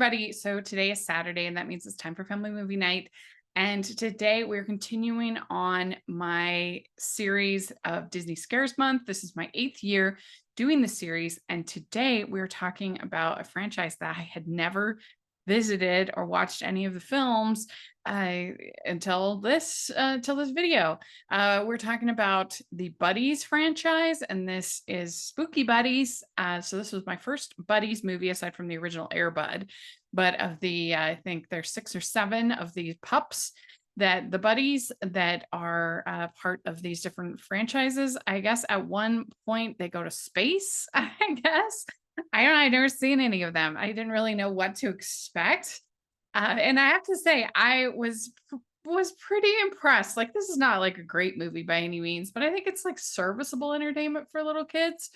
everybody. So today is Saturday, and that means it's time for family movie night. And today we're continuing on my series of Disney Scares Month. This is my 8th year doing the series. And today we're talking about a franchise that I had never visited or watched any of the films uh, until this video. We're talking about the Buddies franchise, and this is Spooky Buddies. So this was my first Buddies movie aside from the original Air Bud. But of the, I think there's 6 or 7 of these pups that the buddies that are part of these different franchises. I guess at one point they go to space, I guess. I don't know. I've never seen any of them. I didn't really know what to expect. And I have to say, I was pretty impressed. Like, this is not like a great movie by any means, but I think it's like serviceable entertainment for little kids.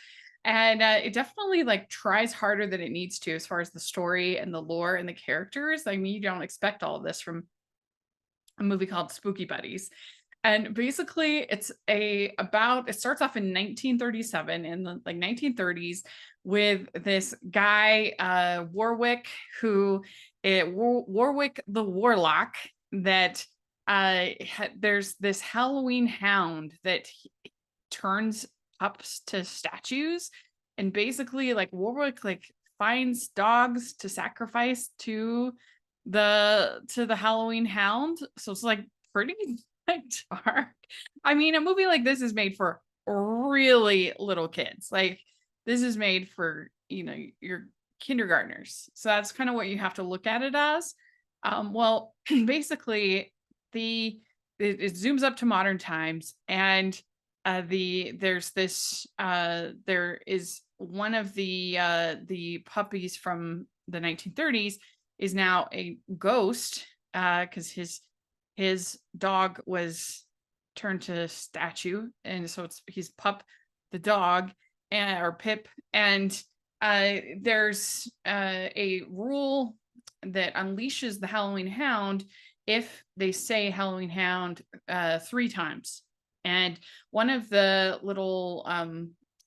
And it definitely like tries harder than it needs to as far as the story and the lore and the characters. I mean, you don't expect all of this from a movie called Spooky Buddies. And basically it starts off in 1937 in the like 1930s with this guy Warwick Warwick the Warlock that there's this Halloween hound that turns pups to statues, and basically like Warwick like finds dogs to sacrifice to the Halloween hound. So it's like pretty like dark. I mean, a movie like this is made for really little kids. Like, this is made for, your kindergartners. So that's kind of what you have to look at it as. Well, basically the it zooms up to modern times, and there is one of the puppies from the 1930s is now a ghost because his dog was turned to statue, and so he's Pup the dog, or Pip. And there's a rule that unleashes the Halloween Hound if they say Halloween Hound 3 times. And one of the little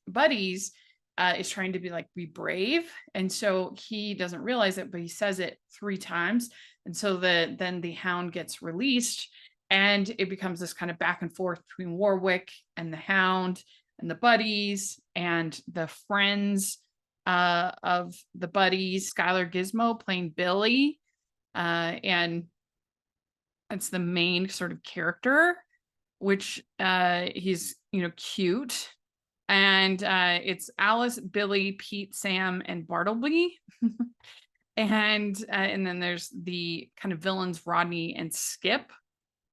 buddies is trying to be brave, and so he doesn't realize it, but he says it 3 times, and so then the hound gets released, and it becomes this kind of back and forth between Warwick and the hound and the buddies and the friends of the buddies. Skylar Gizmo playing Billy, and it's the main sort of character, which he's cute. And it's Alice, Billy, Pete, Sam, and Bartleby. And then there's the kind of villains, Rodney and Skip,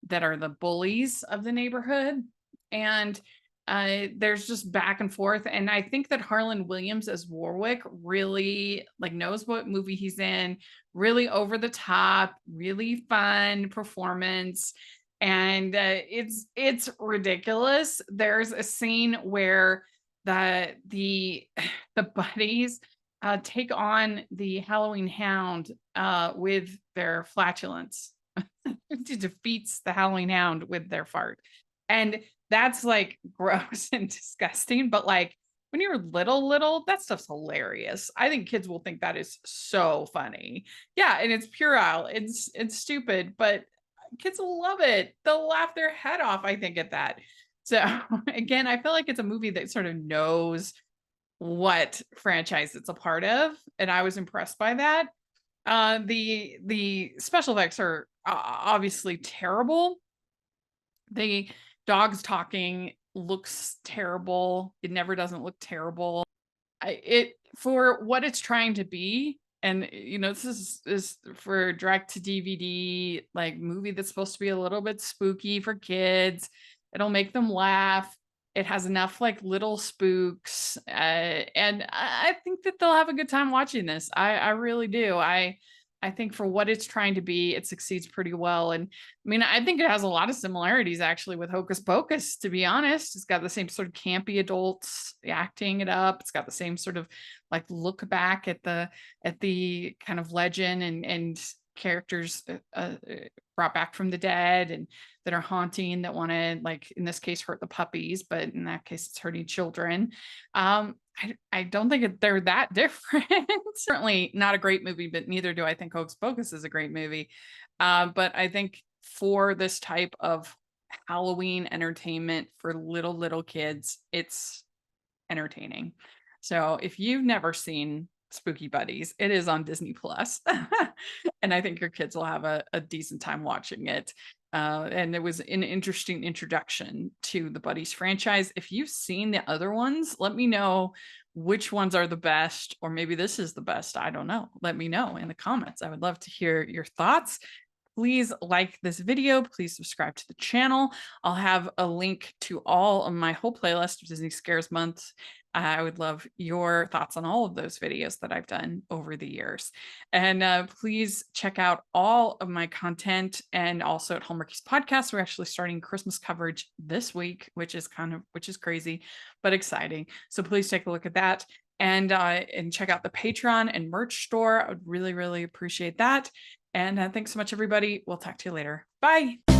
that are the bullies of the neighborhood. And there's just back and forth. And I think that Harlan Williams as Warwick really knows what movie he's in. Really over the top, really fun performance. And it's ridiculous. There's a scene where the the buddies take on the Halloween Hound with their flatulence. It defeats the Halloween Hound with their fart, and that's like gross and disgusting. But like, when you're little, that stuff's hilarious. I think kids will think that is so funny. Yeah, and it's puerile. It's stupid, but kids will love it. They'll laugh their head off, I think, at that. So again, I feel like it's a movie that sort of knows what franchise it's a part of, and I was impressed by that. The special effects are obviously terrible. The dogs talking looks terrible. It never doesn't look terrible. It for what it's trying to be, and this is for direct to DVD like movie that's supposed to be a little bit spooky for kids. It'll make them laugh. It has enough like little spooks, and I think that they'll have a good time watching this. I really do. I think for what it's trying to be, it succeeds pretty well. And I mean, I think it has a lot of similarities actually with Hocus Pocus, to be honest. It's got the same sort of campy adults acting it up. It's got the same sort of like look back at the kind of legend and characters brought back from the dead and that are haunting, that want to, like in this case, hurt the puppies, but in that case it's hurting children. I don't think they're that different. Certainly not a great movie, but neither do I think Hocus Pocus is a great movie. But I think for this type of Halloween entertainment for little kids, it's entertaining. So if you've never seen Spooky Buddies, it is on Disney Plus. And I think your kids will have a decent time watching it. And it was an interesting introduction to the Buddies franchise. If you've seen the other ones, let me know which ones are the best, or maybe this is the best. I don't know. Let me know in the comments. I would love to hear your thoughts. Please like this video. Please subscribe to the channel. I'll have a link to all of my whole playlist of Disney Scares Month. I would love your thoughts on all of those videos that I've done over the years. And please check out all of my content, and also at Hallmarkies Podcast. We're actually starting Christmas coverage this week, which is crazy, but exciting. So please take a look at that. And check out the Patreon and merch store. I would really appreciate that. And thanks so much, everybody. We'll talk to you later. Bye.